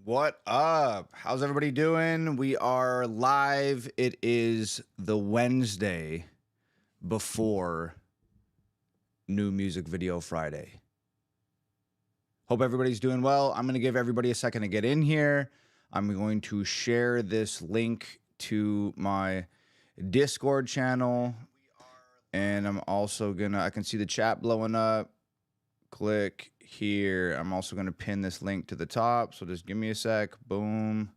What up? How's everybody doing? We are live. It is the Wednesday before New Music Video Friday. Hope everybody's doing well. I'm going to give everybody a second to get in here. I'm going to share this link to my Discord channel. And I'm also going to, I can see the chat blowing up. Click here. I'm also going to pin this link to the top. So just give me a sec. Boom.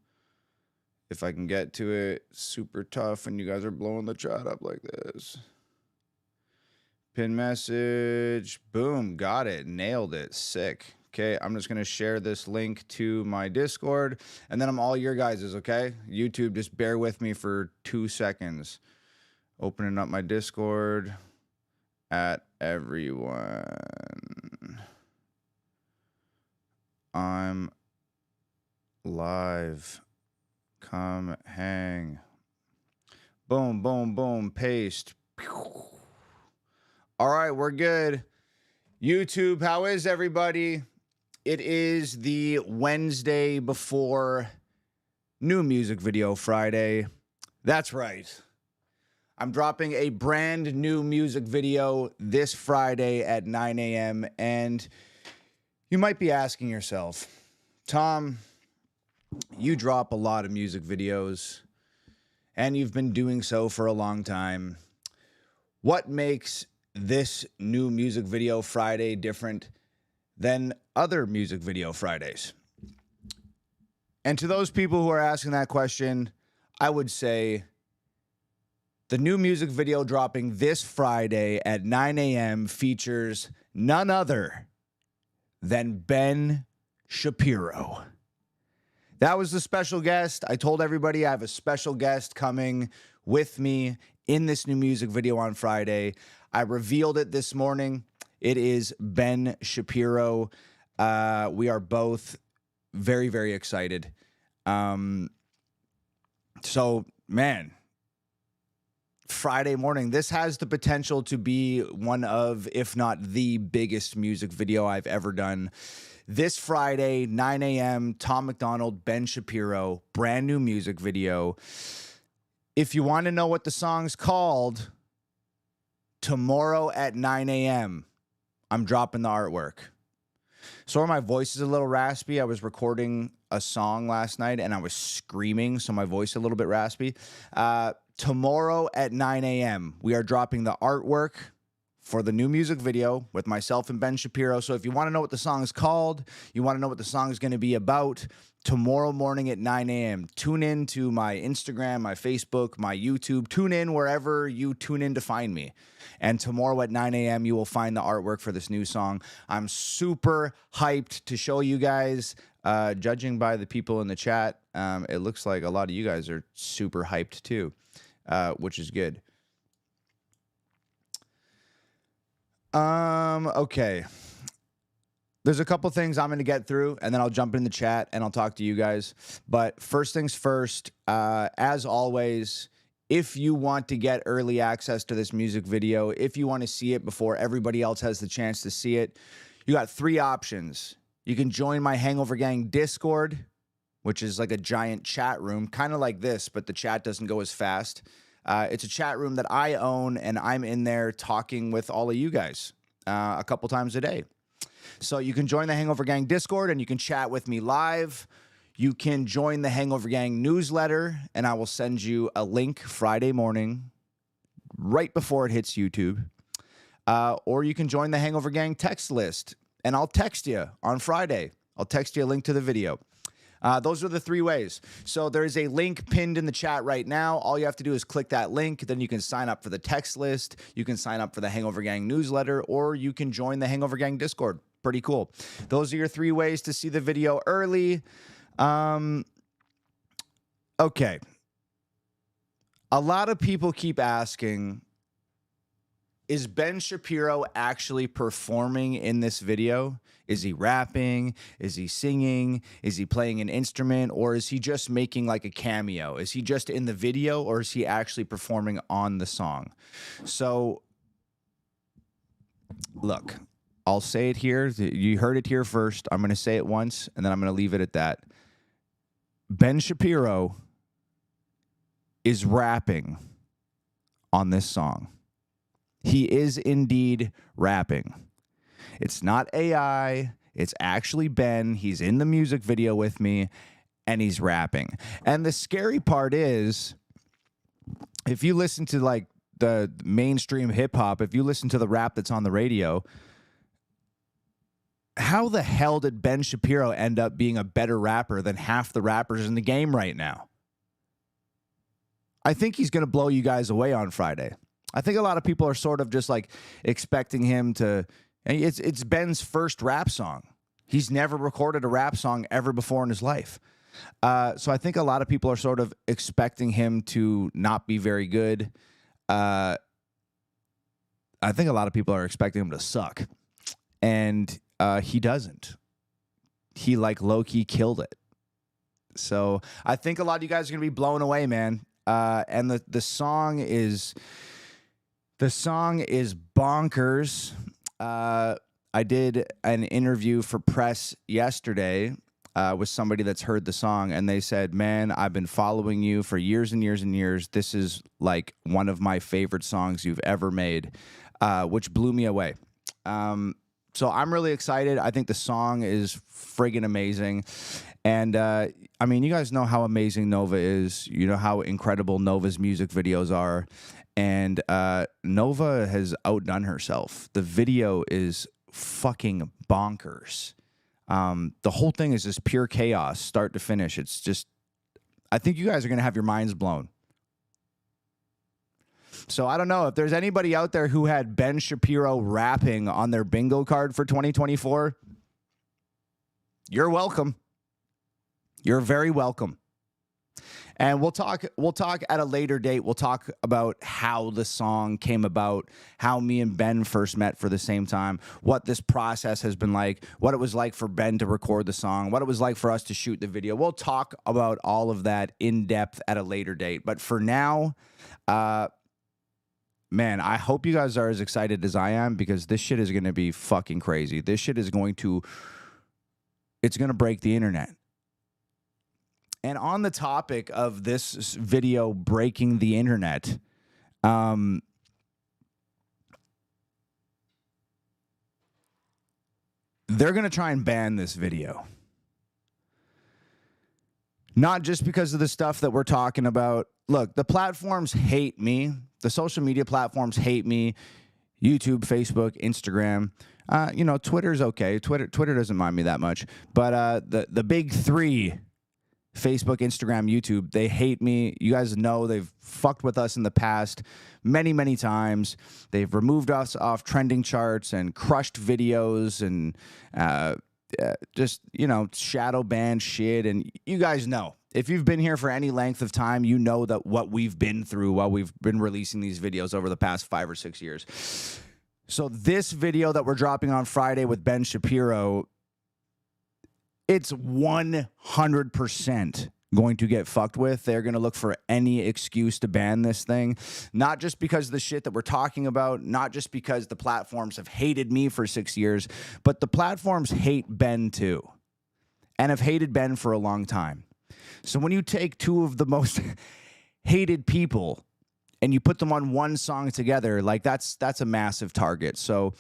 If I can get to it. Super tough and you guys are blowing the chat up like this. Pin message. Boom. Got it. Nailed it. Sick. Okay. I'm just going to share this link to my Discord. And then I'm all your guys's, okay? YouTube, just bear with me for 2 seconds. Opening up my Discord. At everyone. I'm live. Come hang. Boom, boom, boom. Paste. All right, we're good. YouTube, how is everybody? It is the Wednesday before New Music Video Friday. That's right. I'm dropping a brand new music video this Friday at 9 a.m. And you might be asking yourself, Tom, you drop a lot of music videos and you've been doing so for a long time. What makes this new music video Friday different than other music video Fridays? And to those people who are asking that question, I would say, the new music video dropping this Friday at 9 a.m. features none other than Ben Shapiro. That was the special guest. I told everybody I have a special guest coming with me in this new music video on Friday. I revealed it this morning. It is Ben Shapiro. We are both very, very excited. So, man, Friday morning. This has the potential to be one of, if not the biggest music video I've ever done. This Friday, 9 a.m., Tom McDonald, Ben Shapiro, brand new music video. If you want to know what the song's called, tomorrow at 9 a.m., I'm dropping the artwork. Sorry, my voice is a little raspy. I was recording a song last night and I was screaming, so my voice is a little bit raspy. Tomorrow at 9 a.m., we are dropping the artwork for the new music video with myself and Ben Shapiro. So if you want to know what the song is called, you want to know what the song is going to be about, tomorrow morning at 9 a.m., tune in to my Instagram, my Facebook, my YouTube. Tune in wherever you tune in to find me. And tomorrow at 9 a.m., you will find the artwork for this new song. I'm super hyped to show you guys. Judging by the people in the chat, it looks like a lot of you guys are super hyped too. Which is good. Okay. There's a couple things I'm going to get through, and then I'll jump in the chat, and I'll talk to you guys. But first things first, as always, if you want to get early access to this music video, if you want to see it before everybody else has the chance to see it, you got 3 options. You can join my Hangover Gang Discord, which is like a giant chat room, kind of like this, but the chat doesn't go as fast. It's a chat room that I own, and I'm in there talking with all of you guys a couple times a day. So you can join the Hangover Gang Discord, and you can chat with me live. You can join the Hangover Gang newsletter, and I will send you a link Friday morning right before it hits YouTube. Or you can join the Hangover Gang text list, and I'll text you on Friday. I'll text you a link to the video. Those are the 3 ways. So there's a link pinned in the chat right now. All you have to do is click that link. Then you can sign up for the text list. You can sign up for the Hangover Gang newsletter, or you can join the Hangover Gang Discord. Pretty cool. Those are your 3 ways to see the video early. Okay. A lot of people keep asking, is Ben Shapiro actually performing in this video? Is he rapping? Is he singing? Is he playing an instrument? Or is he just making like a cameo? Is he just in the video, or is he actually performing on the song? So, look, I'll say it here. You heard it here first. I'm going to say it once, and then I'm going to leave it at that. Ben Shapiro is rapping on this song. He is indeed rapping. It's not AI. It's actually Ben. He's in the music video with me, and he's rapping. And the scary part is, if you listen to like the mainstream hip hop, if you listen to the rap that's on the radio, how the hell did Ben Shapiro end up being a better rapper than half the rappers in the game right now? I think he's going to blow you guys away on Friday. I think a lot of people are sort of just like expecting him to. It's Ben's first rap song. He's never recorded a rap song ever before in his life. So I think a lot of people are sort of expecting him to not be very good. I think a lot of people are expecting him to suck. And he doesn't. He like low-key killed it. So I think a lot of you guys are going to be blown away, man. And the song is bonkers. I did an interview for press yesterday with somebody that's heard the song, and they said, man, I've been following you for years and years and years. This is like one of my favorite songs you've ever made, which blew me away. So I'm really excited. I think the song is friggin' amazing. And, I mean, you guys know how amazing Nova is. You know how incredible Nova's music videos are. And Nova has outdone herself. The video is fucking bonkers. The whole thing is just pure chaos, start to finish. It's just, I think you guys are going to have your minds blown. So I don't know if there's anybody out there who had Ben Shapiro rapping on their bingo card for 2024. You're welcome. You're very welcome. And we'll talk at a later date. We'll talk about how the song came about, how me and Ben first met for the same time, what this process has been like, what it was like for Ben to record the song, what it was like for us to shoot the video. We'll talk about all of that in depth at a later date. But for now, man, I hope you guys are as excited as I am, because this shit is going to be fucking crazy. This shit is it's going to break the internet. And on the topic of this video breaking the internet, they're going to try and ban this video. Not just because of the stuff that we're talking about. Look, the platforms hate me. The social media platforms hate me. YouTube, Facebook, Instagram. Twitter's okay. Twitter doesn't mind me that much. But the big three, Facebook, Instagram, YouTube, they hate me. You guys know they've fucked with us in the past many, many times. They've removed us off trending charts and crushed videos and just, shadow banned shit. And you guys know, if you've been here for any length of time, you know that what we've been through while we've been releasing these videos over the past 5 or 6 years. So this video that we're dropping on Friday with Ben Shapiro, it's 100% going to get fucked with. They're going to look for any excuse to ban this thing. Not just because of the shit that we're talking about, not just because the platforms have hated me for 6 years, but the platforms hate Ben too, and have hated Ben for a long time. So when you take two of the most hated people and you put them on one song together, like that's a massive target. So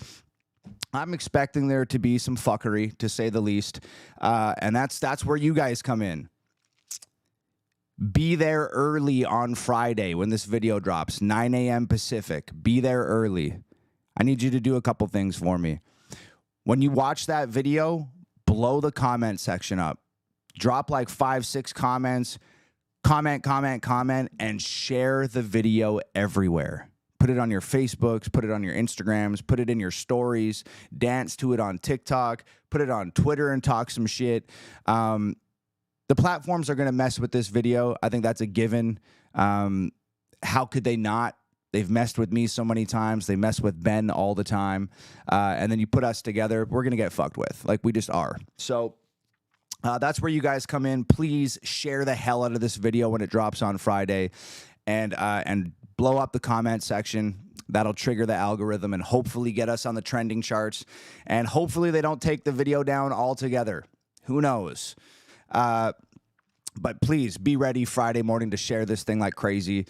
I'm expecting there to be some fuckery, to say the least, and that's where you guys come in. Be there early on Friday when this video drops, 9 a.m. Pacific. Be there early. I need you to do a couple things for me. When you watch that video, blow the comment section up. Drop like 5, 6 comments. Comment, and share the video everywhere. Put it on your Facebooks, put it on your Instagrams, put it in your stories, dance to it on TikTok, put it on Twitter and talk some shit. The platforms are going to mess with this video. I think that's a given. How could they not? They've messed with me so many times. They mess with Ben all the time. And then you put us together, we're going to get fucked with. Like we just are. So that's where you guys come in. Please share the hell out of this video when it drops on Friday. And blow up the comment section. That'll trigger the algorithm and hopefully get us on the trending charts. And hopefully they don't take the video down altogether. Who knows? But please be ready Friday morning to share this thing like crazy.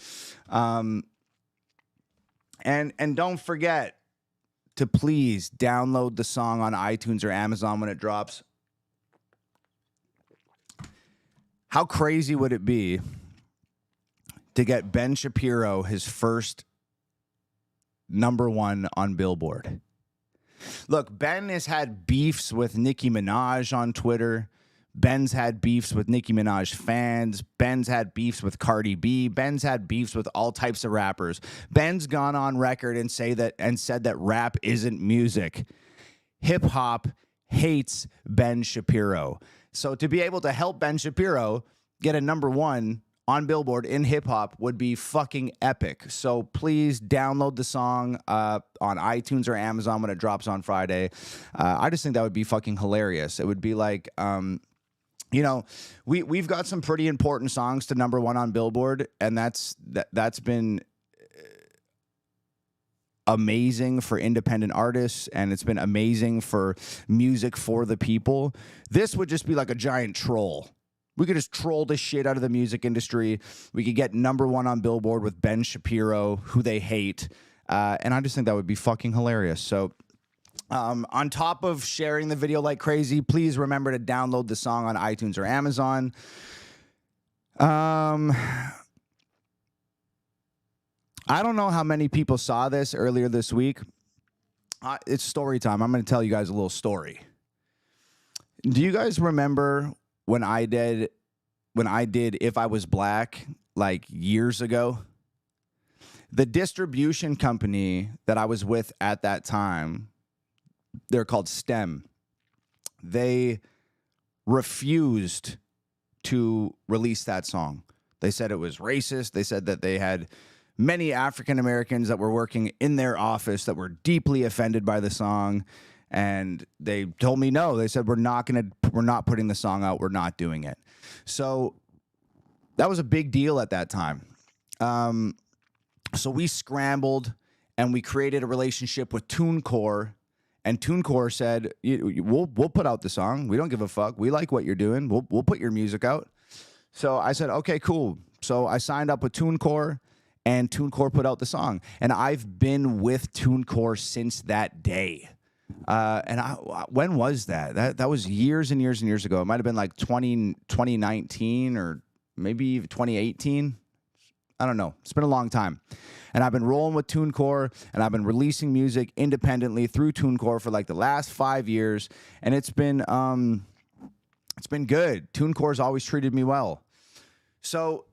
And don't forget to please download the song on iTunes or Amazon when it drops. How crazy would it be to get Ben Shapiro his first #1 on Billboard? Look, Ben has had beefs with Nicki Minaj on Twitter. Ben's had beefs with Nicki Minaj fans. Ben's had beefs with Cardi B. Ben's had beefs with all types of rappers. Ben's gone on record and said that rap isn't music. Hip hop hates Ben Shapiro. So to be able to help Ben Shapiro get a #1 on Billboard in hip hop would be fucking epic. So please download the song on iTunes or Amazon when it drops on Friday. I just think that would be fucking hilarious. It would be like, you know, we've got some pretty important songs to #1 on Billboard, and that's been amazing for independent artists, and it's been amazing for music for the people. This would just be like a giant troll. We could just troll the shit out of the music industry. We could get #1 on Billboard with Ben Shapiro, who they hate, and I just think that would be fucking hilarious. So on top of sharing the video like crazy, please remember to download the song on iTunes or Amazon. I don't know how many people saw this earlier this week. It's story time. I'm going to tell you guys a little story. Do you guys remember when I did If I Was Black like years ago? The distribution company that I was with at that time, they're called STEM. They refused to release that song. They said it was racist. They said that they had many African Americans that were working in their office that were deeply offended by the song. And they told me no. They said, we're not putting the song out. We're not doing it. So that was a big deal at that time. So we scrambled and we created a relationship with TuneCore. And TuneCore said, we'll put out the song. We don't give a fuck. We like what you're doing. We'll put your music out. So I said, okay, cool. So I signed up with TuneCore, and TuneCore put out the song. And I've been with TuneCore since that day. When was that? That was years and years and years ago. It might have been like 2019 or maybe 2018. I don't know. It's been a long time. And I've been rolling with TuneCore, and I've been releasing music independently through TuneCore for like the last 5 years. And it's been good. TuneCore's always treated me well. So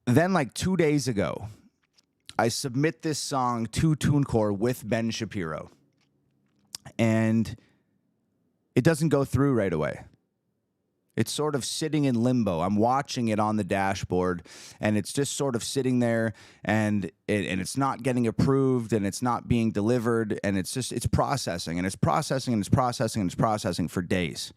then like 2 days ago, I submit this song to TuneCore with Ben Shapiro. And it doesn't go through right away. It's sort of sitting in limbo. I'm watching it on the dashboard, and it's just sort of sitting there, and it's not getting approved, and it's not being delivered, and it's processing, and it's processing, and it's processing, and it's processing for days.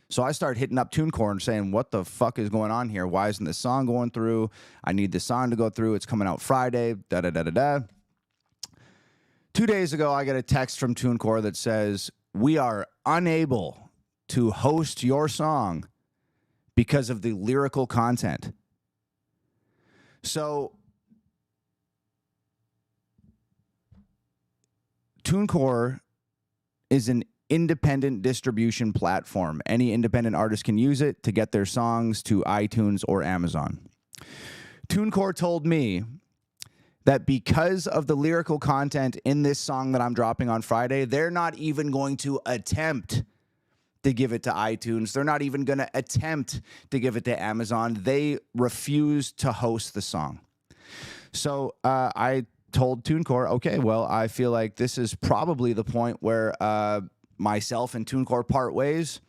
So I started hitting up TuneCore and saying, what the fuck is going on here? Why isn't this song going through? I need this song to go through. It's coming out Friday, da-da-da-da-da. 2 days ago, I get a text from TuneCore that says, we are unable to host your song because of the lyrical content. So TuneCore is an independent distribution platform. Any independent artist can use it to get their songs to iTunes or Amazon. TuneCore told me that because of the lyrical content in this song that I'm dropping on Friday, they're not even going to attempt to give it to iTunes. They're not even going to attempt to give it to Amazon. They refuse to host the song. So I told TuneCore, okay, well, I feel like this is probably the point where myself and TuneCore part ways.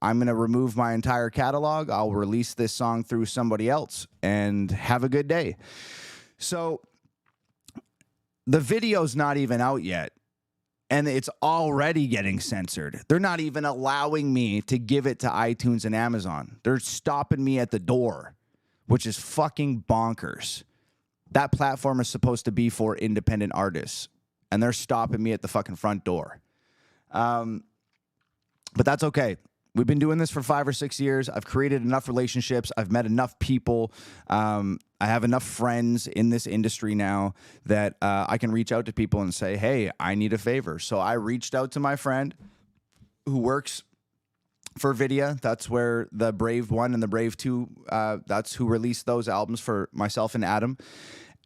I'm going to remove my entire catalog. I'll release this song through somebody else and have a good day. So the video's not even out yet, and it's already getting censored. They're not even allowing me to give it to iTunes and Amazon. They're stopping me at the door, which is fucking bonkers. That platform is supposed to be for independent artists, and they're stopping me at the fucking front door. But that's okay. we've been doing this for 5 or 6 years. I've created enough relationships. I've met enough people. I have enough friends in this industry now that I can reach out to people and say, hey, I need a favor. So I reached out to my friend who works for Vidya. That's where the Brave 1 and the Brave 2, that's who released those albums for myself and Adam.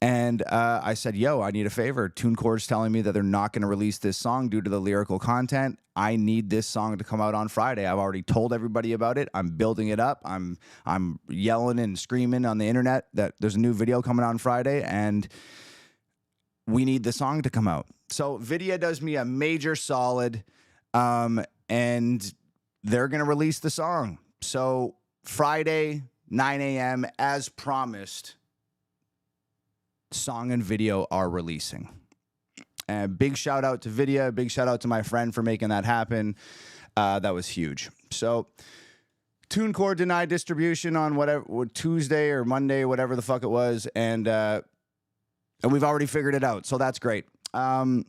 And I said, yo, I need a favor. TuneCore's telling me that they're not going to release this song due to the lyrical content. I need this song to come out on Friday. I've already told everybody about it. I'm building it up. I'm yelling and screaming on the internet that there's a new video coming on Friday, and we need the song to come out. So Vidya does me a major solid, and they're going to release the song. So Friday, 9 a.m., as promised, song and video are releasing. And big shout out to Vidya, big shout out to my friend for making that happen. That was huge. So TuneCore denied distribution on whatever Tuesday or Monday, whatever the fuck it was, and we've already figured it out. So that's great. The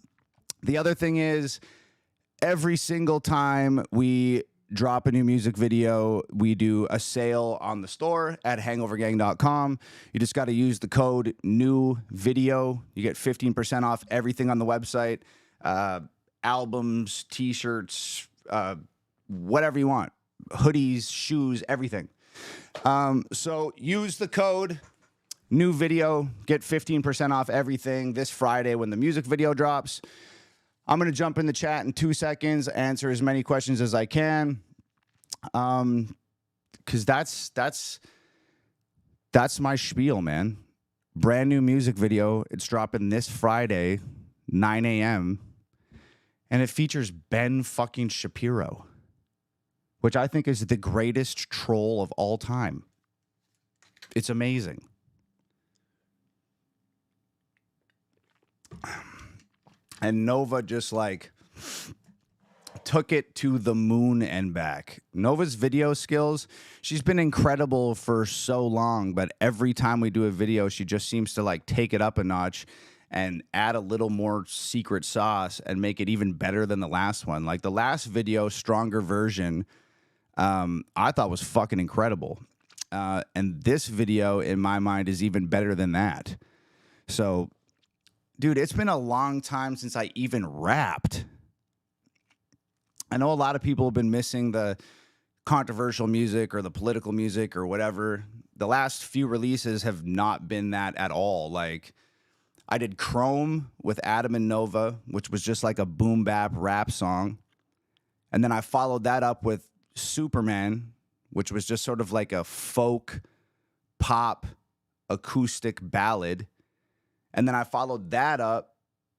other thing is, every single time we drop a new music video, we do a sale on the store at hangovergang.com. You just got to use the code new video. You get 15% off everything on the website, albums, t-shirts, whatever you want, hoodies, shoes, everything. So use the code new video, get 15% off everything this Friday when the music video drops. I'm going to jump in the chat in 2 seconds, answer as many questions as I can. Cause that's my spiel, man. Brand new music video. It's dropping this Friday, 9 a.m. And it features Ben fucking Shapiro, which I think is the greatest troll of all time. It's amazing. And Nova just like took it to the moon and back. Nova's video skills, she's been incredible for so long, but every time we do a video, she just seems to like take it up a notch and add a little more secret sauce and make it even better than the last one. Like the last video, Stronger Version, I thought was fucking incredible. And this video, in my mind, is even better than that. So, dude, it's been a long time since I even rapped. I know a lot of people have been missing the controversial music or the political music or whatever. The last few releases have not been that at all. Like, I did Chrome with Adam and Nova, which was just like a boom bap rap song. And then I followed that up with Superman, which was just sort of like a folk pop acoustic ballad. And then I followed that up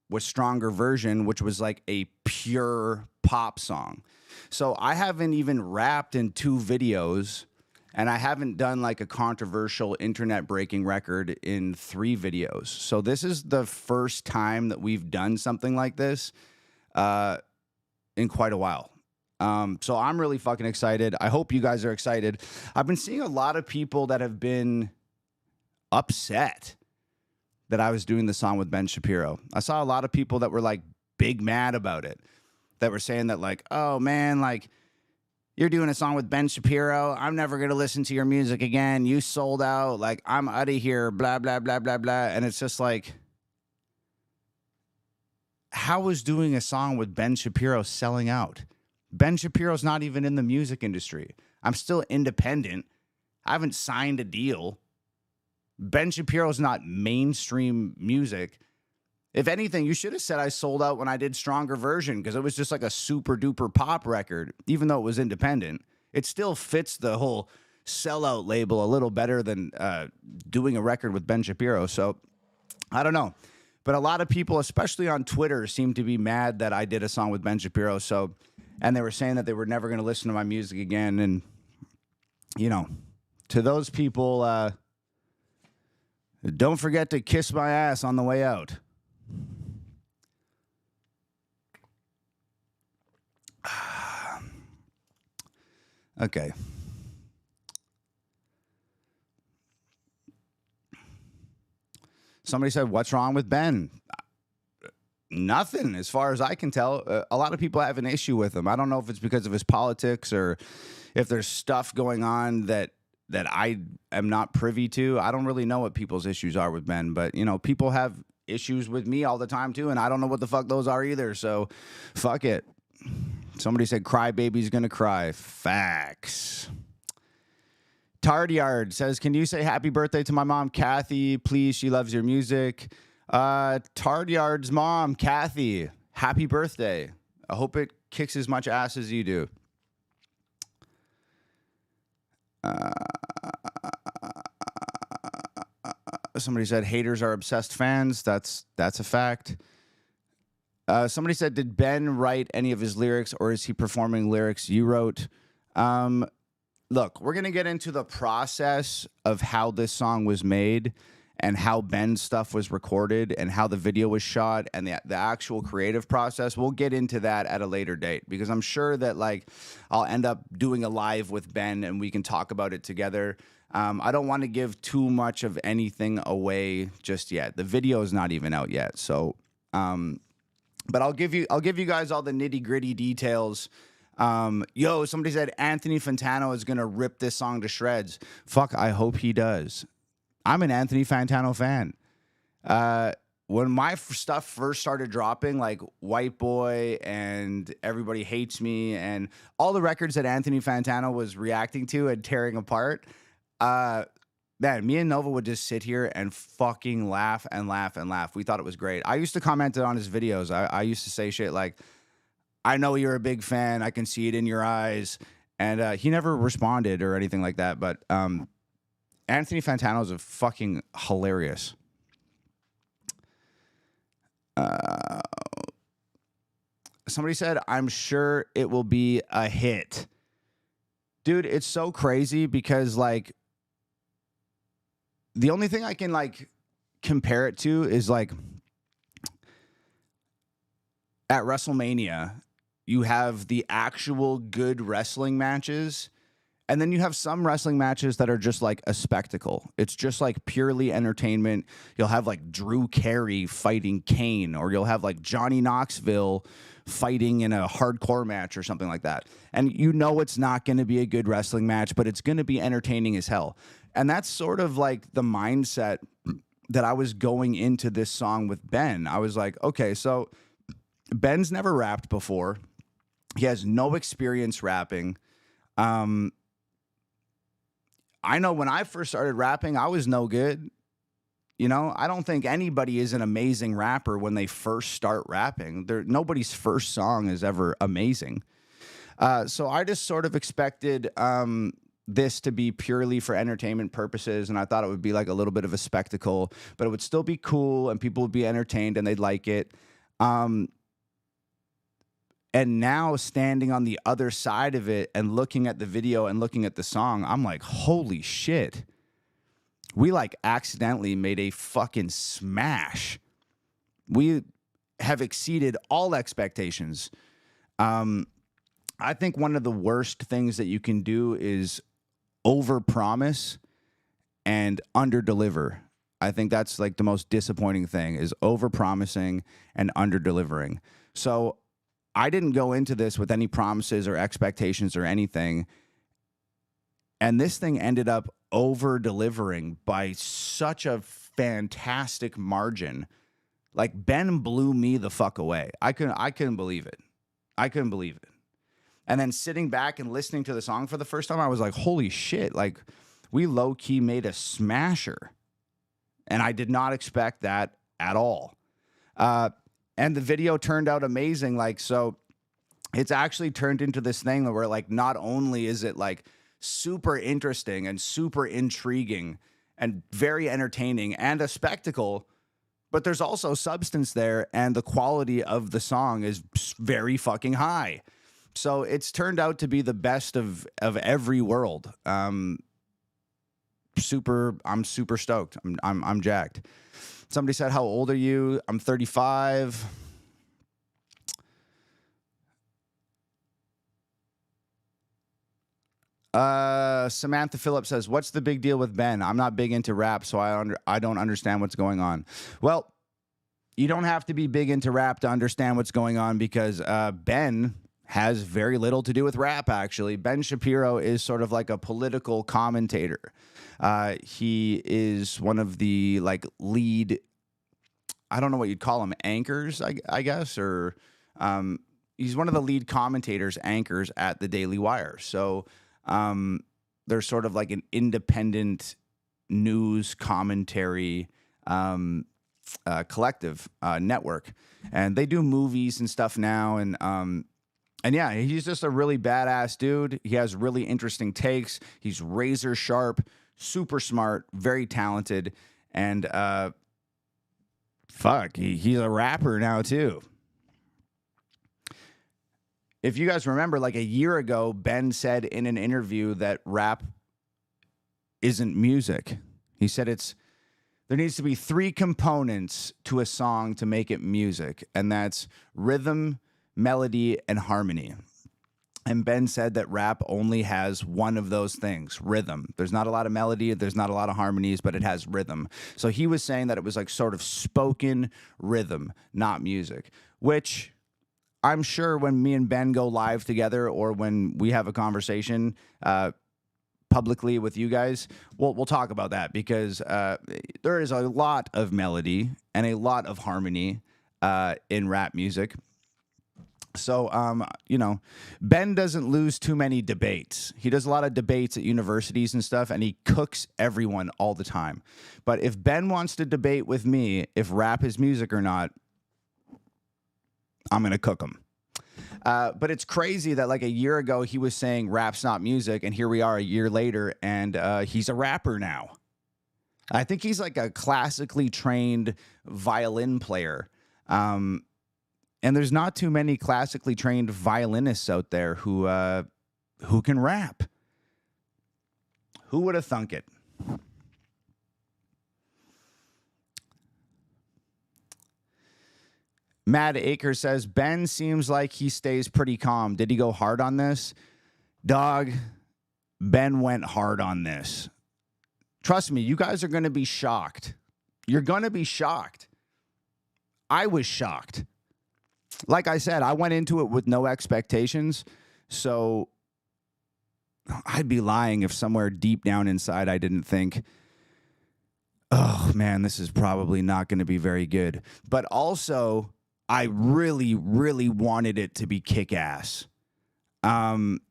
with Stronger Version, which was like a pure pop song. So I haven't even rapped in 2 videos, and I haven't done like a controversial internet breaking record in 3 videos. So this is the first time that we've done something like this in quite a while. So I'm really fucking excited. I hope you guys are excited. I've been seeing a lot of people that have been upset that I was doing the song with Ben Shapiro. I saw a lot of people that were like big mad about it, that were saying that like, oh man, like you're doing a song with Ben Shapiro. I'm never going to listen to your music again. You sold out. Like I'm out of here, blah, blah, blah, blah, blah. And it's just like, how is doing a song with Ben Shapiro selling out? Ben Shapiro's not even in the music industry. I'm still independent. I haven't signed a deal. Ben Shapiro's not mainstream music. If anything, you should have said I sold out when I did Stronger Version, because it was just like a super duper pop record, even though it was independent. It still fits the whole sellout label a little better than doing a record with Ben Shapiro. So I don't know. But a lot of people, especially on Twitter, seem to be mad that I did a song with Ben Shapiro. So, and they were saying that they were never going to listen to my music again. And, you know, to those people, don't forget to kiss my ass on the way out. Okay. Somebody said, what's wrong with Ben? Nothing, as far as I can tell. A lot of people have an issue with him. I don't know if it's because of his politics or if there's stuff going on that I am not privy to. I don't really know what people's issues are with Ben, but you know, people have issues with me all the time too, and I don't know what the fuck those are either. So, fuck it. Somebody said cry baby's gonna cry. Facts. Tardyard says, can you say happy birthday to my mom, Kathy? Please, she loves your music. Tardyard's mom, Kathy, happy birthday. I hope it kicks as much ass as you do. Somebody said haters are obsessed fans. That's a fact. Somebody said, did Ben write any of his lyrics, or is he performing lyrics you wrote? Look, we're going to get into the process of how this song was made and how Ben's stuff was recorded and how the video was shot and the actual creative process. We'll get into that at a later date, because I'm sure that like I'll end up doing a live with Ben and we can talk about it together. I don't want to give too much of anything away just yet. The video is not even out yet. So, but I'll give you guys all the nitty gritty details. Somebody said Anthony Fantano is going to rip this song to shreds. Fuck, I hope he does. I'm an Anthony Fantano fan. When my stuff first started dropping, like White Boy and Everybody Hates Me and all the records that Anthony Fantano was reacting to and tearing apart, man, me and Nova would just sit here and fucking laugh and laugh and laugh. We thought it was great. I used to comment on his videos. I used to say shit like, I know you're a big fan. I can see it in your eyes. And he never responded or anything like that. But Anthony Fantano is a fucking hilarious. Somebody said, I'm sure it will be a hit. Dude, it's so crazy because, like, the only thing I can, like, compare it to is, like, at WrestleMania, you have the actual good wrestling matches, and then you have some wrestling matches that are just like a spectacle. It's just like purely entertainment. You'll have like Drew Carey fighting Kane, or you'll have like Johnny Knoxville fighting in a hardcore match or something like that. And you know it's not going to be a good wrestling match, but it's going to be entertaining as hell. And that's sort of like the mindset that I was going into this song with Ben. I was like, okay, so Ben's never rapped before. He has no experience rapping. I know when I first started rapping, I was no good. You know, I don't think anybody is an amazing rapper when they first start rapping. Nobody's first song is ever amazing. So I just sort of expected this to be purely for entertainment purposes, and I thought it would be like a little bit of a spectacle, but it would still be cool, and people would be entertained, and they'd like it. And now standing on the other side of it and looking at the video and looking at the song, I'm like, holy shit. We like accidentally made a fucking smash. We have exceeded all expectations. I think one of the worst things that you can do is overpromise and underdeliver. I think that's like the most disappointing thing, is overpromising and underdelivering. So I didn't go into this with any promises or expectations or anything. And this thing ended up over-delivering by such a fantastic margin. Like, Ben blew me the fuck away. I couldn't believe it. I couldn't believe it. And then sitting back and listening to the song for the first time, I was like, holy shit. Like, we low-key made a smasher. And I did not expect that at all. And the video turned out amazing. Like, so it's actually turned into this thing where, like, not only is it like super interesting and super intriguing and very entertaining and a spectacle, but there's also substance there, and the quality of the song is very fucking high. So it's turned out to be the best of every world. I'm super stoked. I'm jacked. Somebody said, how old are you? I'm 35. Samantha Phillips says, what's the big deal with Ben? I'm not big into rap, so I don't understand what's going on. Well, you don't have to be big into rap to understand what's going on because Ben has very little to do with rap, actually. Ben Shapiro is sort of like a political commentator. He is one of the lead, I don't know what you'd call him, anchors, I guess, or he's one of the lead commentators, anchors at the Daily Wire. So there's sort of like an independent news commentary collective network, and they do movies and stuff now. And yeah, he's just a really badass dude. He has really interesting takes. He's razor sharp, super smart, very talented, and he's a rapper now too. If you guys remember, like a year ago, Ben said in an interview that rap isn't music. He said there needs to be 3 components to a song to make it music, and that's rhythm, melody, and harmony. And Ben said that rap only has one of those things, rhythm. There's not a lot of melody, there's not a lot of harmonies, but it has rhythm. So he was saying that it was like sort of spoken rhythm, not music, which I'm sure when me and Ben go live together or when we have a conversation publicly with you guys, we'll talk about that because there is a lot of melody and a lot of harmony in rap music. So, Ben doesn't lose too many debates. He does a lot of debates at universities and stuff, and he cooks everyone all the time. But if Ben wants to debate with me if rap is music or not, I'm going to cook him. But it's crazy that like a year ago he was saying rap's not music, and here we are a year later, and he's a rapper now. I think he's like a classically trained violin player. And there's not too many classically trained violinists out there who can rap. Who would have thunk it? Mad Acre says, Ben seems like he stays pretty calm. Did he go hard on this? Dog, Ben went hard on this. Trust me, you guys are going to be shocked. You're going to be shocked. I was shocked. Like I said, I went into it with no expectations, so I'd be lying if somewhere deep down inside I didn't think, oh, man, this is probably not going to be very good. But also, I really, really wanted it to be kick-ass. And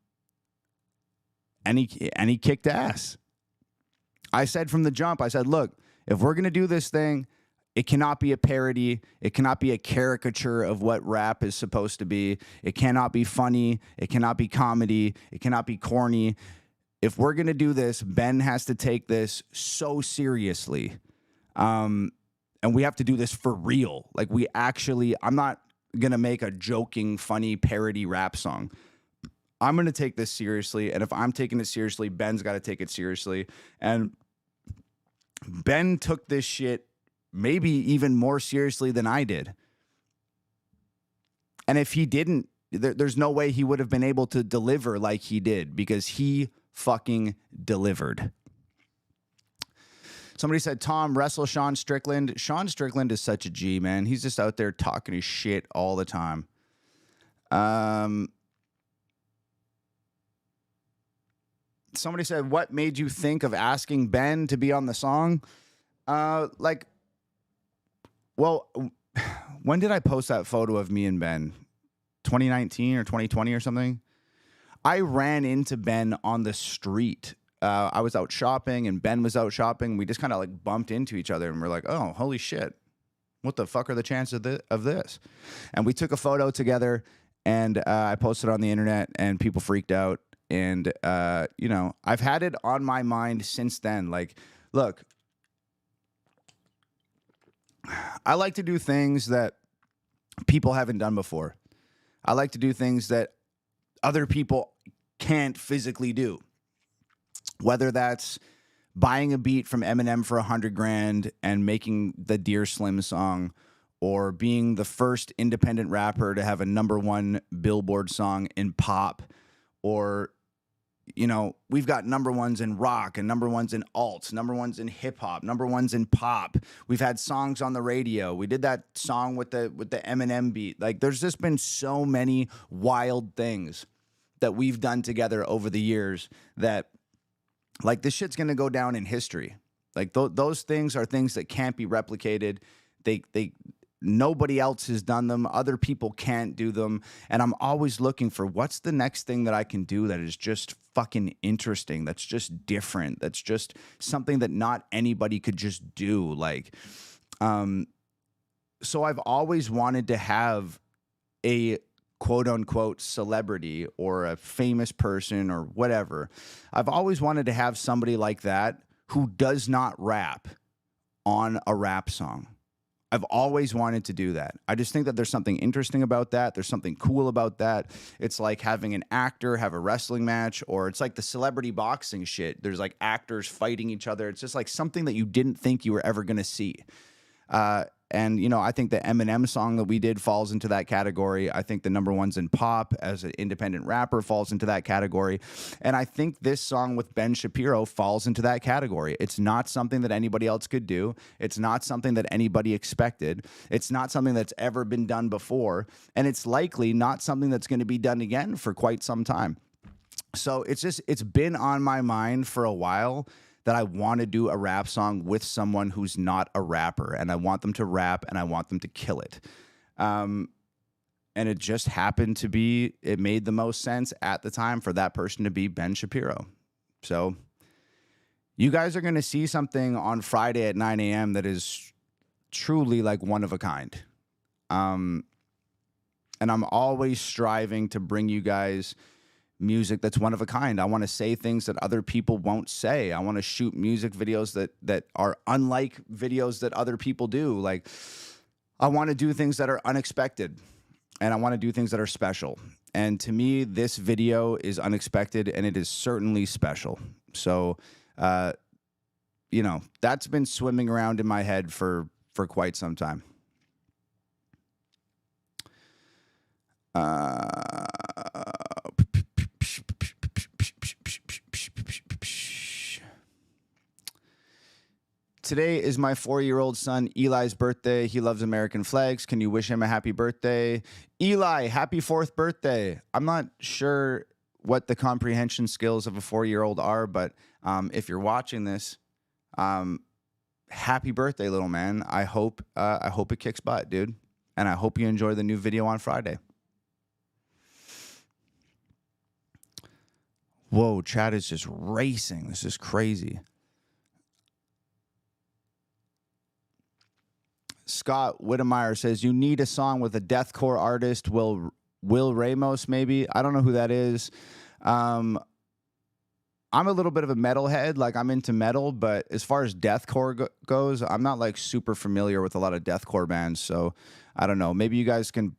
he kicked ass. I said from the jump, I said, look, if we're going to do this thing, it cannot be a parody. It cannot be a caricature of what rap is supposed to be. It cannot be funny. It cannot be comedy. It cannot be corny. If we're going to do this, Ben has to take this so seriously. And we have to do this for real. Like I'm not going to make a joking, funny parody rap song. I'm going to take this seriously. And if I'm taking it seriously, Ben's got to take it seriously. And Ben took this shit maybe even more seriously than I did. And if he didn't, there's no way he would have been able to deliver like he did, because he fucking delivered. Somebody said, Tom, wrestle Sean Strickland. Sean Strickland is such a G, man. He's just out there talking his shit all the time. Somebody said, what made you think of asking Ben to be on the song? Well, when did I post that photo of me and Ben? 2019 or 2020 or something? I ran into Ben on the street. I was out shopping and Ben was out shopping. We just kind of like bumped into each other and we're like, oh, holy shit. What the fuck are the chances of this? And we took a photo together and I posted it on the internet and people freaked out. And, I've had it on my mind since then. Like, look, I like to do things that people haven't done before. I like to do things that other people can't physically do. Whether that's buying a beat from Eminem for $100,000 and making the Dear Slim song, or being the first independent rapper to have a #1 Billboard song in pop, or you know, we've got number ones in rock and number ones in alt, number ones in hip hop, number ones in pop. We've had songs on the radio. We did that song with the Eminem beat. Like, there's just been so many wild things that we've done together over the years that, like, this shit's gonna go down in history. Like, those things are things that can't be replicated. Nobody else has done them. Other people can't do them. And I'm always looking for what's the next thing that I can do that is just fucking interesting, that's just different, that's just something that not anybody could just do. Like, so I've always wanted to have a quote unquote celebrity or a famous person or whatever. I've always wanted to have somebody like that who does not rap on a rap song. I've always wanted to do that. I just think that there's something interesting about that. There's something cool about that. It's like having an actor have a wrestling match, or it's like the celebrity boxing shit. There's like actors fighting each other. It's just like something that you didn't think you were ever going to see. And, you know, I think the Eminem song that we did falls into that category. I think the number ones in pop as an independent rapper falls into that category. And I think this song with Ben Shapiro falls into that category. It's not something that anybody else could do. It's not something that anybody expected. It's not something that's ever been done before. And it's likely not something that's going to be done again for quite some time. So it's been on my mind for a while that I want to do a rap song with someone who's not a rapper, and I want them to rap and I want them to kill it. And it just happened to be, it made the most sense at the time for that person to be Ben Shapiro. So you guys are going to see something on Friday at 9 a.m. that is truly like one of a kind. And I'm always striving to bring you guys music that's one of a kind. I want to say things that other people won't say. I want to shoot music videos that are unlike videos that other people do. Like, I want to do things that are unexpected, and I want to do things that are special. And to me, this video is unexpected, and it is certainly special. So, you know, that's been swimming around in my head for quite some time. Today is my 4-year-old son Eli's birthday. He loves American flags. Can you wish him a happy birthday? Eli, happy 4th birthday. I'm not sure what the comprehension skills of a 4-year-old are, but if you're watching this, happy birthday, little man. I hope it kicks butt, dude. And I hope you enjoy the new video on Friday. Whoa, chat is just racing. This is crazy. Scott Whittemeyer says, you need a song with a deathcore artist, Will Ramos, maybe. I don't know who that is. I'm a little bit of a metalhead. Like, I'm into metal, but as far as deathcore goes, I'm not like super familiar with a lot of deathcore bands. So I don't know. Maybe you guys can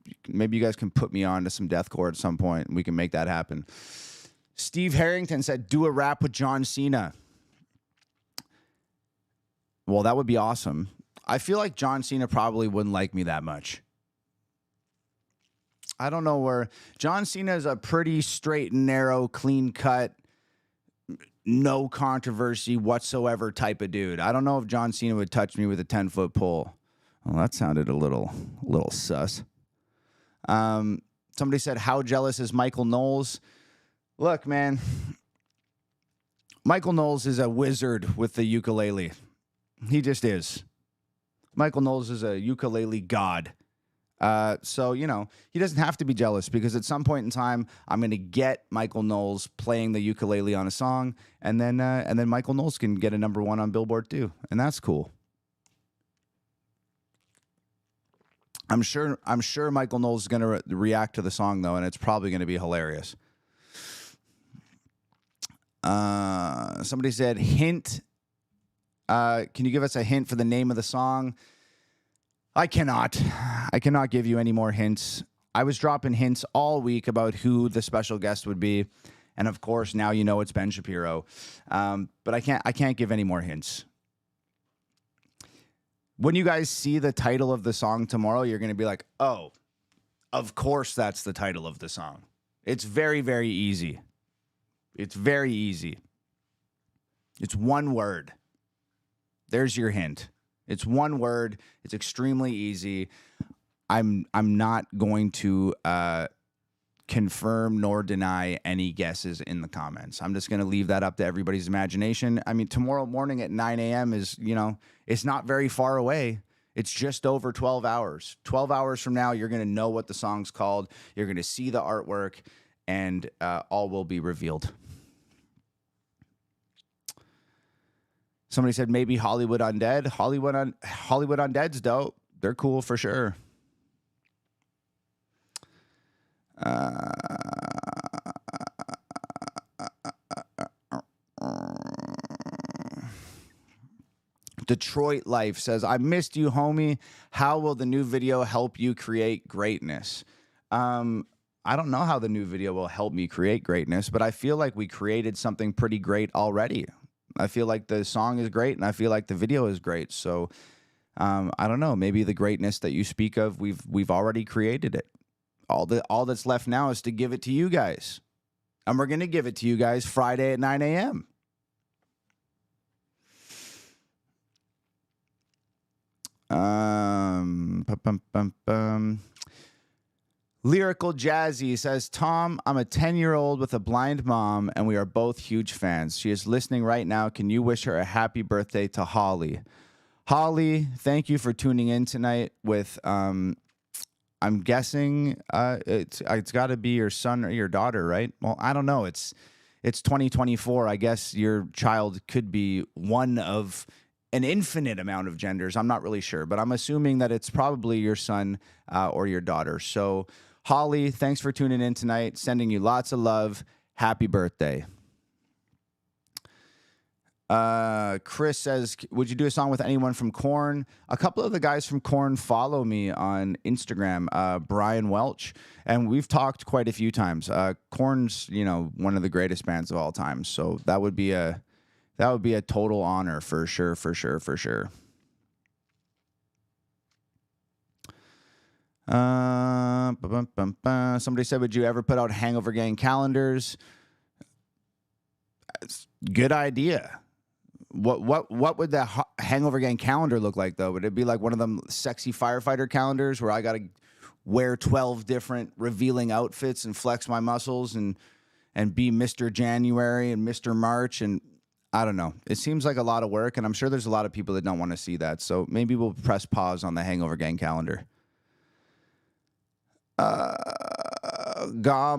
put me on to some deathcore at some point and we can make that happen. Steve Harrington said, do a rap with John Cena. Well, that would be awesome. I feel like John Cena probably wouldn't like me that much. I don't know where. John Cena is a pretty straight and narrow, clean cut, no controversy whatsoever type of dude. I don't know if John Cena would touch me with a 10-foot pole. Well, that sounded a little sus. Somebody said, how jealous is Michael Knowles? Look, man, Michael Knowles is a wizard with the ukulele. He just is. Michael Knowles is a ukulele god. So, you know, he doesn't have to be jealous, because at some point in time, I'm going to get Michael Knowles playing the ukulele on a song, and then Michael Knowles can get a number 1 on Billboard too, and that's cool. I'm sure Michael Knowles is going to react to the song though, and it's probably going to be hilarious. Somebody said, hint. Can you give us a hint for the name of the song? I cannot give you any more hints. I was dropping hints all week about who the special guest would be. And of course, now you know it's Ben Shapiro. But I can't give any more hints. When you guys see the title of the song tomorrow, you're going to be like, oh, of course that's the title of the song. It's very, very easy. It's very easy. It's one word. There's your hint. It's one word. It's extremely easy. I'm not going to confirm nor deny any guesses in the comments. I'm just going to leave that up to everybody's imagination. I mean, tomorrow morning at 9 a.m. is, it's not very far away. It's just over 12 hours. 12 hours from now, you're going to know what the song's called. You're going to see the artwork, and all will be revealed. Somebody said maybe Hollywood Undead. Hollywood Undead's dope. They're cool for sure. Detroit Life says, I missed you, homie. How will the new video help you create greatness? I don't know how the new video will help me create greatness, but I feel like we created something pretty great already. I feel like the song is great, and I feel like the video is great. So I don't know. Maybe the greatness that you speak of, we've already created it. All that's left now is to give it to you guys. And we're going to give it to you guys Friday at 9 a.m. Lyrical Jazzy says, Tom, I'm a 10-year-old with a blind mom, and we are both huge fans. She is listening right now. Can you wish her a happy birthday to Holly? Holly, thank you for tuning in tonight with... I'm guessing it's got to be your son or your daughter, right? Well, I don't know. It's 2024. I guess your child could be one of an infinite amount of genders. I'm not really sure, but I'm assuming that it's probably your son or your daughter. So, Holly, thanks for tuning in tonight. Sending you lots of love. Happy birthday. Chris says, would you do a song with anyone from Korn? A couple of the guys from Korn follow me on Instagram, Brian Welch, and we've talked quite a few times. Korn's, one of the greatest bands of all time. So that would be a total honor for sure. Somebody said, would you ever put out Hangover Gang calendars? Good idea. What would that Hangover Gang calendar look like, though? Would it be like one of them sexy firefighter calendars where I got to wear 12 different revealing outfits and flex my muscles and be Mr. January and Mr. March? And I don't know. It seems like a lot of work, and I'm sure there's a lot of people that don't want to see that. So maybe we'll press pause on the Hangover Gang calendar.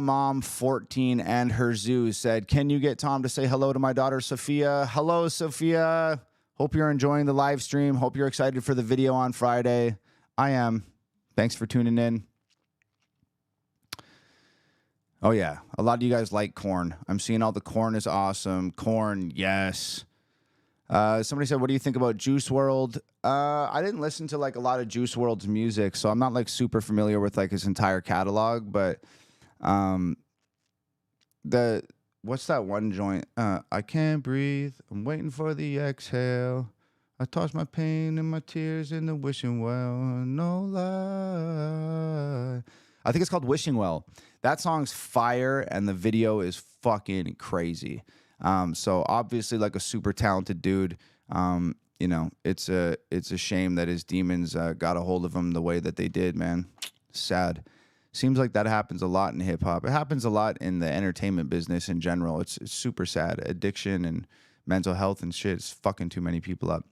Mom 14 and her zoo said, can you get Tom to say hello to my daughter, Sophia? Hello, Sophia. Hope you're enjoying the live stream. Hope you're excited for the video on Friday. I am. Thanks for tuning in. Oh, yeah. A lot of you guys like Korn. I'm seeing all the Korn is awesome. Korn, yes. Somebody said, what do you think about Juice WRLD? I didn't listen to like a lot of Juice WRLD's music, so I'm not like super familiar with like his entire catalog, but what's that one joint? I can't breathe. I'm waiting for the exhale. I toss my pain and my tears in the wishing well. No lie. I think it's called Wishing Well. That song's fire, and the video is fucking crazy. So obviously, like a super talented dude. It's a shame that his demons got a hold of him the way that they did, man. Sad. Seems like that happens a lot in hip hop. It happens a lot in the entertainment business in general. It's super sad. Addiction and mental health and shit is fucking too many people up.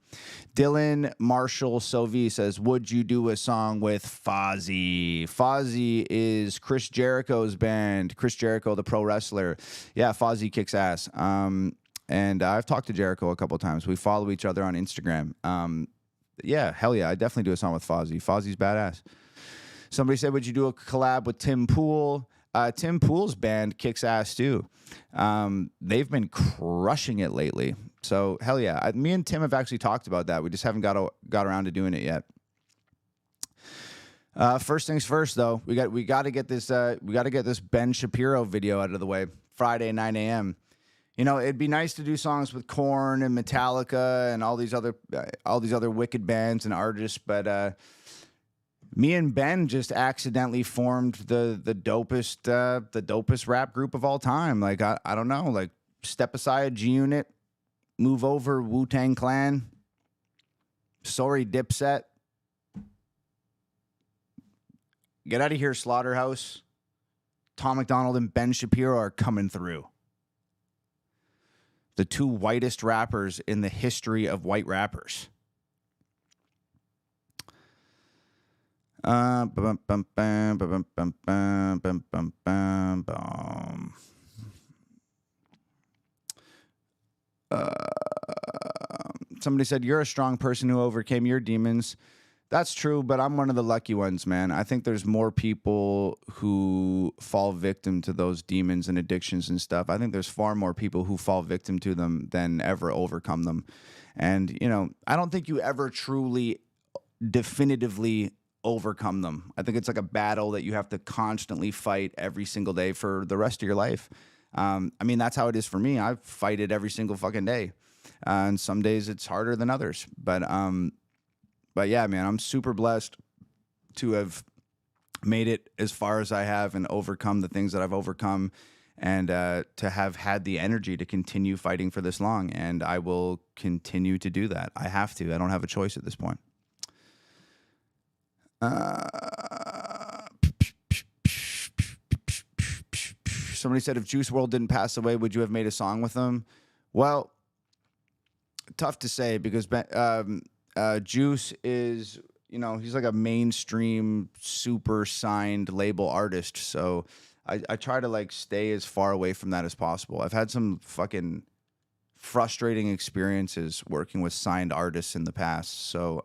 Dylan Marshall Sovi says, would you do a song with Fozzy? Fozzy is Chris Jericho's band. Chris Jericho, the pro wrestler. Yeah, Fozzy kicks ass. And I've talked to Jericho a couple of times. We follow each other on Instagram. Yeah, hell yeah. I definitely do a song with Fozzy. Fozzy's badass. Somebody said, would you do a collab with Tim Pool? Tim Pool's band kicks ass too. They've been crushing it lately. So hell yeah. Me and Tim have actually talked about that. We just haven't got around to doing it yet. First things first, though, we got to get this Ben Shapiro video out of the way. Friday 9 a.m. It'd be nice to do songs with Korn and Metallica and all these other wicked bands and artists, but me and Ben just accidentally formed the dopest rap group of all time. Like I don't know, like step aside, G-Unit, move over, Wu-Tang Clan, sorry, Dipset. Get out of here, Slaughterhouse. Tom McDonald and Ben Shapiro are coming through. The two whitest rappers in the history of white rappers. Somebody said, you're a strong person who overcame your demons. That's true, but I'm one of the lucky ones, man. I think there's more people who fall victim to those demons and addictions and stuff. I think there's far more people who fall victim to them than ever overcome them. And, you know, I don't think you ever truly definitively overcome them. I think it's like a battle that you have to constantly fight every single day for the rest of your life. I mean, that's how it is for me. I fight it every single fucking day. And some days it's harder than others. But yeah, man, I'm super blessed to have made it as far as I have and overcome the things that I've overcome, and to have had the energy to continue fighting for this long. And I will continue to do that. I have to. I don't have a choice at this point. Somebody said, if Juice WRLD didn't pass away, would you have made a song with him? Well, tough to say, because Juice is, you know, he's like a mainstream, super signed label artist. So I try to like stay as far away from that as possible. I've had some fucking frustrating experiences working with signed artists in the past. So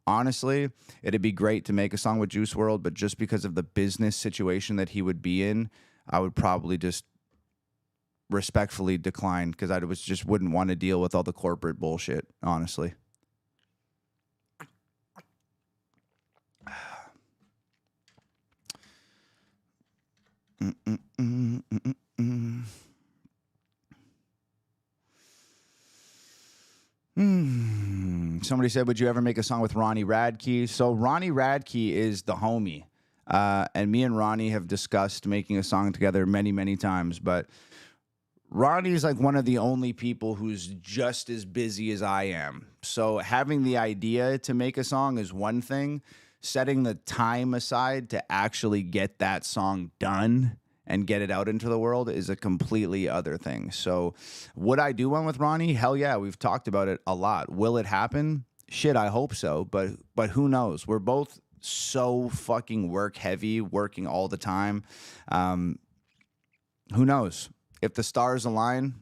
honestly, it'd be great to make a song with Juice WRLD, but just because of the business situation that he would be in, I would probably just respectfully decline, because I just wouldn't want to deal with all the corporate bullshit, honestly. Somebody said, would you ever make a song with Ronnie Radke? So Ronnie Radke is the homie. And me and Ronnie have discussed making a song together many, many times, but Ronnie's like one of the only people who's just as busy as I am. So having the idea to make a song is one thing. Setting the time aside to actually get that song done and get it out into the world is a completely other thing. So would I do one with Ronnie? Hell yeah, we've talked about it a lot. Will it happen? Shit, I hope so, but who knows? We're both so fucking work heavy, working all the time. Who knows? If the stars align,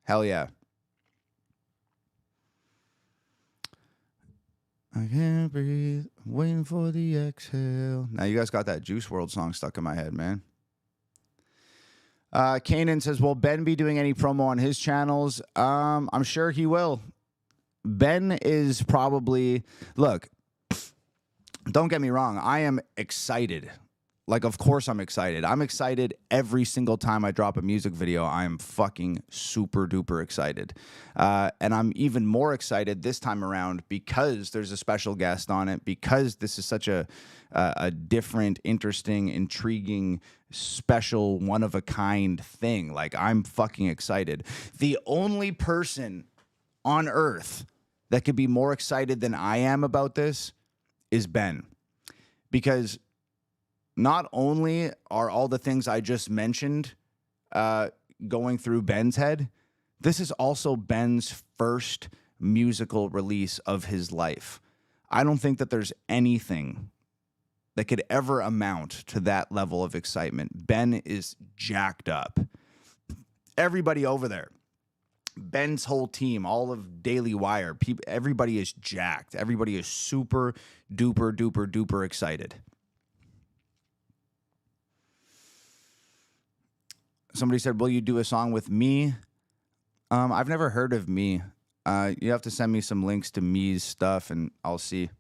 hell yeah. I can't breathe, waiting for the exhale. Now you guys got that Juice WRLD song stuck in my head, man. Kanan says, will Ben be doing any promo on his channels? I'm sure he will. Ben is probably, look, don't get me wrong, I am excited. Like, of course I'm excited. I'm excited every single time I drop a music video. I am fucking super duper excited. And I'm even more excited this time around because there's a special guest on it, because this is such a different, interesting, intriguing, special, one-of-a-kind thing. Like, I'm fucking excited. The only person on earth that could be more excited than I am about this is Ben. Because not only are all the things I just mentioned going through Ben's head, this is also Ben's first musical release of his life. I don't think that there's anything that could ever amount to that level of excitement. Ben is jacked up. Everybody over there, Ben's whole team, all of Daily Wire, everybody is jacked. Everybody is super duper duper duper excited. Somebody said, will you do a song with me? I've never heard of me. You have to send me some links to me's stuff, and I'll see.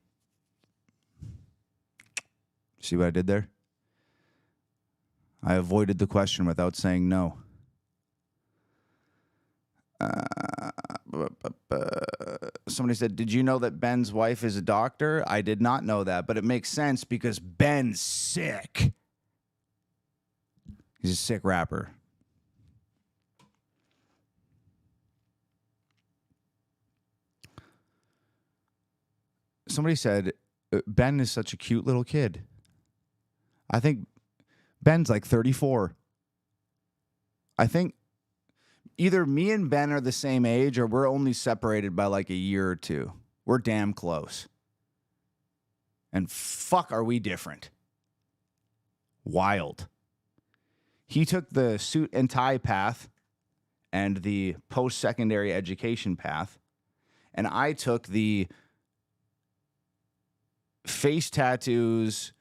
See what I did there? I avoided the question without saying no. Somebody said, did you know that Ben's wife is a doctor? I did not know that, but it makes sense because Ben's sick. He's a sick rapper. Somebody said, Ben is such a cute little kid. I think Ben's like 34. I think either me and Ben are the same age or we're only separated by like a year or two. We're damn close. And fuck, are we different? Wild. He took the suit and tie path and the post-secondary education path, and I took the face tattoos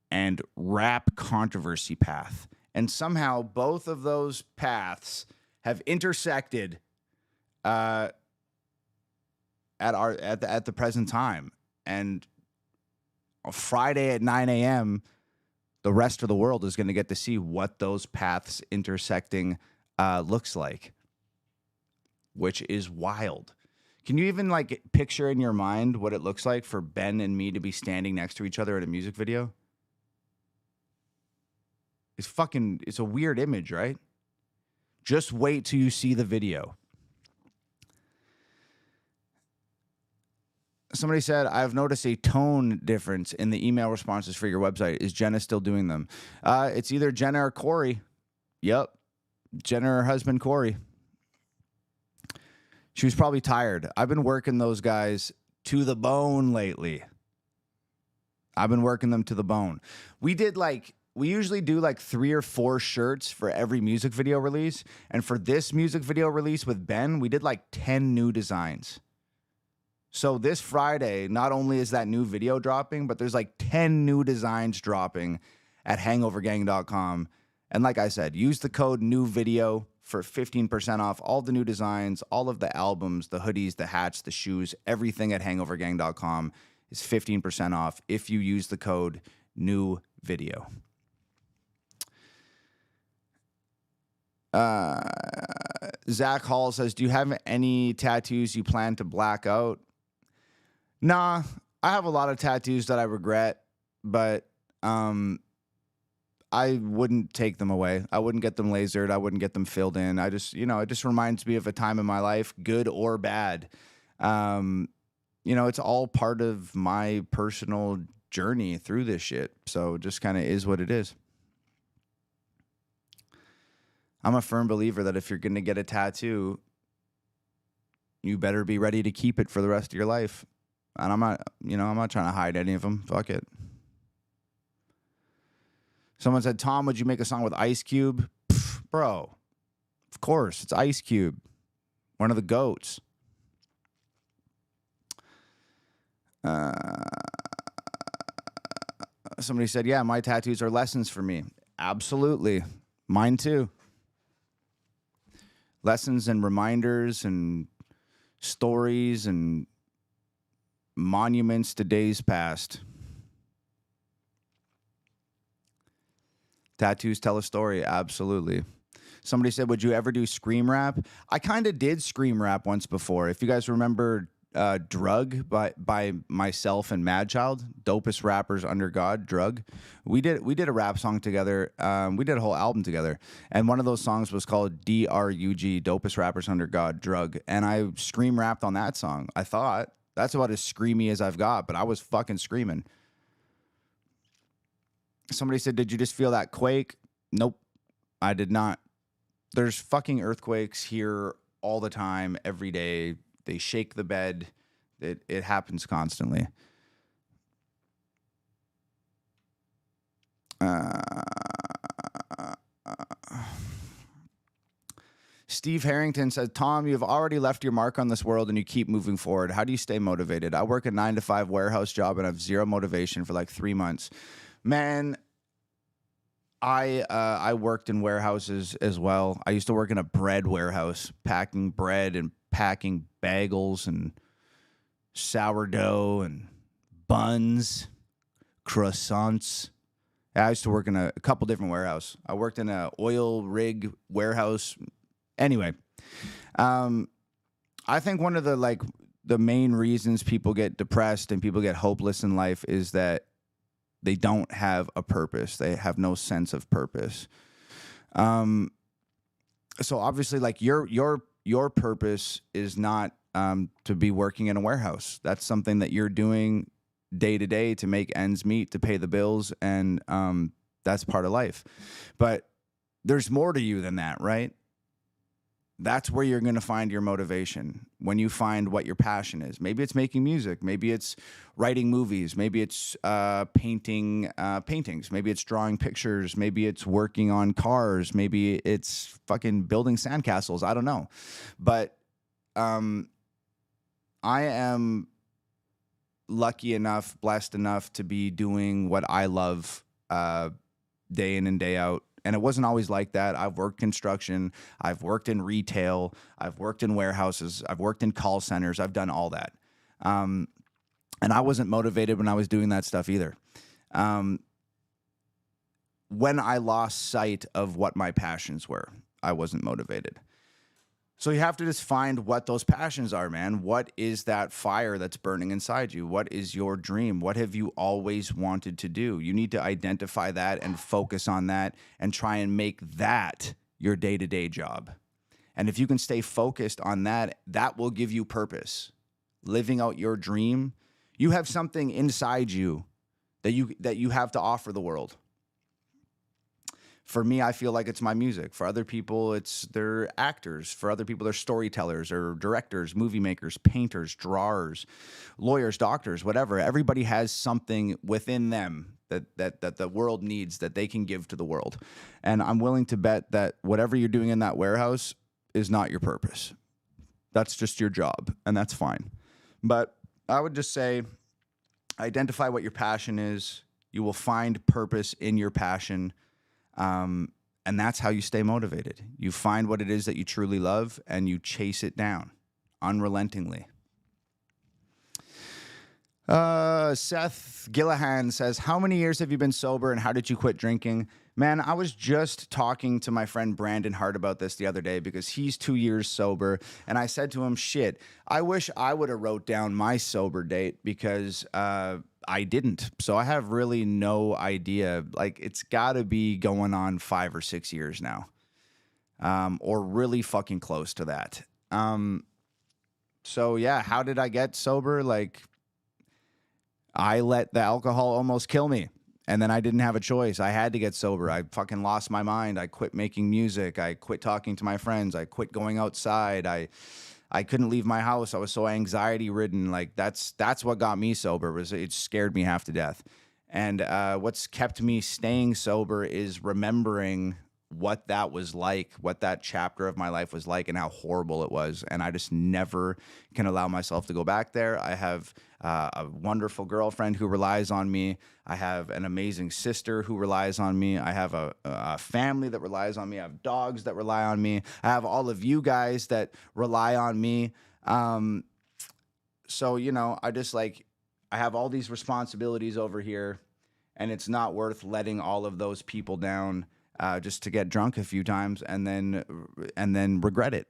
and rap controversy path. And somehow both of those paths have intersected at the present time. And on Friday at 9 a.m., the rest of the world is going to get to see what those paths intersecting looks like, which is wild. Can you even like picture in your mind what it looks like for Ben and me to be standing next to each other at a music video? It's a weird image, right? Just wait till you see the video. Somebody said, I've noticed a tone difference in the email responses for your website. Is Jenna still doing them? It's either Jenna or Corey. Yep. Jenna or her husband, Corey. She was probably tired. I've been working those guys to the bone lately. I've been working them to the bone. We usually do like 3 or 4 shirts for every music video release. And for this music video release with Ben, we did like 10 new designs. So this Friday, not only is that new video dropping, but there's like 10 new designs dropping at hangovergang.com. And like I said, use the code NEWVIDEO for 15% off all the new designs, all of the albums, the hoodies, the hats, the shoes, everything at hangovergang.com is 15% off if you use the code NEWVIDEO. Zach Hall says, do you have any tattoos you plan to black out? Nah, I have a lot of tattoos that I regret, but I wouldn't take them away. I wouldn't get them lasered. I wouldn't get them filled in. I just, it just reminds me of a time in my life, good or bad. It's all part of my personal journey through this shit. So it just kind of is what it is. I'm a firm believer that if you're going to get a tattoo, you better be ready to keep it for the rest of your life. And I'm not trying to hide any of them. Fuck it. Someone said, Tom, would you make a song with Ice Cube? Pff, bro, of course. It's Ice Cube. One of the GOATs. Somebody said, yeah, my tattoos are lessons for me. Absolutely. Mine too. Lessons and reminders and stories and monuments to days past. Tattoos tell a story. Absolutely. Somebody said, would you ever do scream rap? I kind of did scream rap once before. If you guys remember Drug by myself and Madchild, dopest rappers under God, Drug. We did a rap song together. We did a whole album together. And one of those songs was called DRUG, dopest rappers under God, Drug. And I scream rapped on that song. I thought that's about as screamy as I've got, but I was fucking screaming. Somebody said, did you just feel that quake? Nope, I did not. There's fucking earthquakes here all the time, every day. They shake the bed. It happens constantly. Steve Harrington says, Tom, you've already left your mark on this world and you keep moving forward. How do you stay motivated? I work a 9-to-5 warehouse job and I have zero motivation for like 3 months. Man, I worked in warehouses as well. I used to work in a bread warehouse, packing bread and packing bagels and sourdough and buns, croissants. I used to work in a couple different warehouses. I worked in an oil rig warehouse. Anyway, I think one of the main reasons people get depressed and people get hopeless in life is that they don't have a purpose. They have no sense of purpose. So obviously, like your purpose is not to be working in a warehouse. That's something that you're doing day to day to make ends meet, to pay the bills, and that's part of life. But there's more to you than that, right? That's where you're going to find your motivation, when you find what your passion is. Maybe it's making music. Maybe it's writing movies. Maybe it's painting paintings. Maybe it's drawing pictures. Maybe it's working on cars. Maybe it's fucking building sandcastles. I don't know. But I am lucky enough, blessed enough to be doing what I love day in and day out. And it wasn't always like that. I've worked construction. I've worked in retail. I've worked in warehouses. I've worked in call centers. I've done all that. And I wasn't motivated when I was doing that stuff either. When I lost sight of what my passions were, I wasn't motivated. So you have to just find what those passions are, man. What is that fire that's burning inside you? What is your dream? What have you always wanted to do? You need to identify that and focus on that and try and make that your day-to-day job. And if you can stay focused on that, that will give you purpose. Living out your dream, you have something inside you that you have to offer the world. For me, I feel like it's my music. For other people, it's their actors. For other people, they're storytellers or directors, movie makers, painters, drawers, lawyers, doctors, whatever. Everybody has something within them that the world needs that they can give to the world. And I'm willing to bet that whatever you're doing in that warehouse is not your purpose. That's just your job, and that's fine. But I would just say, identify what your passion is. You will find purpose in your passion. And that's how you stay motivated. You find what it is that you truly love and you chase it down unrelentingly. Seth Gillihan says, how many years have you been sober and how did you quit drinking? Man, I was just talking to my friend Brandon Hart about this the other day because he's 2 years sober. And I said to him, shit, I wish I would have wrote down my sober date because, I didn't. So I have really no idea. Like, it's got to be going on 5 or 6 years now, or really fucking close to that. So yeah, how did I get sober? Like, I let the alcohol almost kill me, and then I didn't have a choice. I had to get sober. I fucking lost my mind. I quit making music. I quit talking to my friends. I quit going outside. I couldn't leave my house. I was so anxiety ridden. Like that's what got me sober. It scared me half to death. And what's kept me staying sober is remembering what that was like, what that chapter of my life was like, and how horrible it was. And I just never can allow myself to go back there. I have a wonderful girlfriend who relies on me. I have an amazing sister who relies on me. I have a family that relies on me. I have dogs that rely on me. I have all of you guys that rely on me. So, you know, I have all these responsibilities over here, and it's not worth letting all of those people down just to get drunk a few times and then regret it.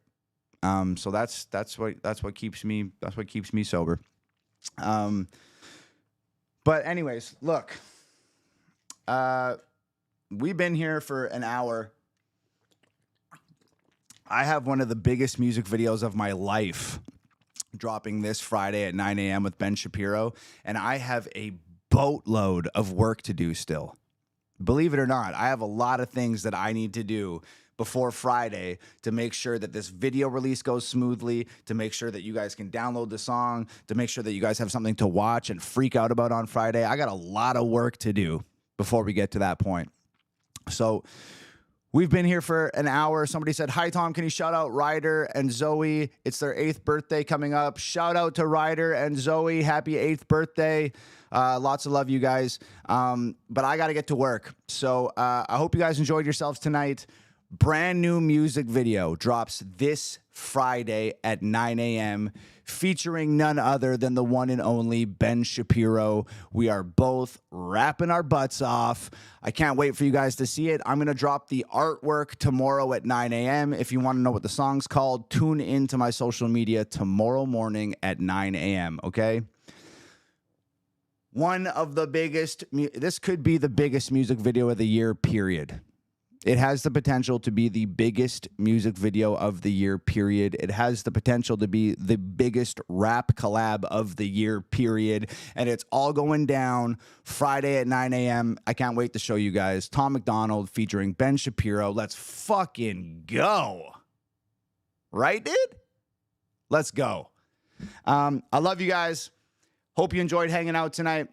So that's what keeps me sober. But anyways, look, we've been here for an hour. I have one of the biggest music videos of my life dropping this Friday at 9 a.m. with Ben Shapiro, and I have a boatload of work to do still. Believe it or not, I have a lot of things that I need to do before Friday to make sure that this video release goes smoothly, to make sure that you guys can download the song, to make sure that you guys have something to watch and freak out about on Friday. I got a lot of work to do before we get to that point. So we've been here for an hour. Somebody said, hi, Tom, can you shout out Ryder and Zoe? It's their 8th birthday coming up. Shout out to Ryder and Zoe. Happy 8th birthday. Lots of love, you guys. But I got to get to work. So I hope you guys enjoyed yourselves tonight. Brand new music video drops this Friday at 9 a.m. featuring none other than the one and only Ben Shapiro. We are both rapping our butts off. I can't wait for you guys to see it. I'm going to drop the artwork tomorrow at 9 a.m. If you want to know what the song's called, tune into my social media tomorrow morning at 9 a.m., okay? One of the biggest, this could be the biggest music video of the year, period. It has the potential to be the biggest music video of the year, period. It has the potential to be the biggest rap collab of the year, period. And it's all going down Friday at 9 a.m. I can't wait to show you guys. Tom McDonald featuring Ben Shapiro. Let's fucking go. Right, dude? Let's go. I love you guys. Hope you enjoyed hanging out tonight.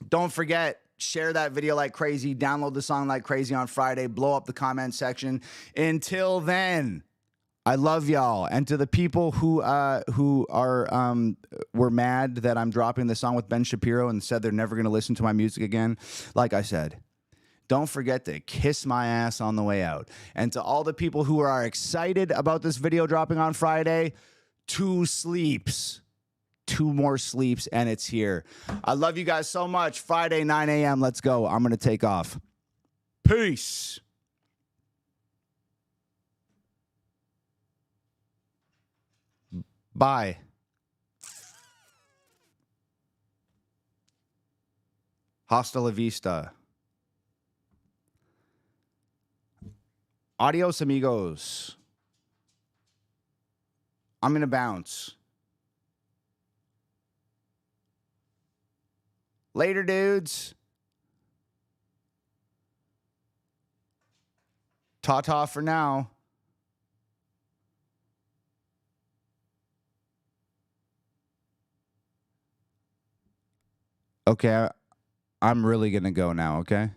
Don't forget, share that video like crazy. Download the song like crazy on Friday. Blow up the comment section. Until then, I love y'all. And to the people who were mad that I'm dropping the song with Ben Shapiro and said they're never going to listen to my music again, like I said, don't forget to kiss my ass on the way out. And to all the people who are excited about this video dropping on Friday, 2 sleeps. 2 more sleeps, and it's here. I love you guys so much. Friday, 9 a.m. Let's go. I'm going to take off. Peace. Bye. Hasta la vista. Adios, amigos. I'm going to bounce. Later, dudes. Ta-ta for now. Okay, I'm really going to go now, okay?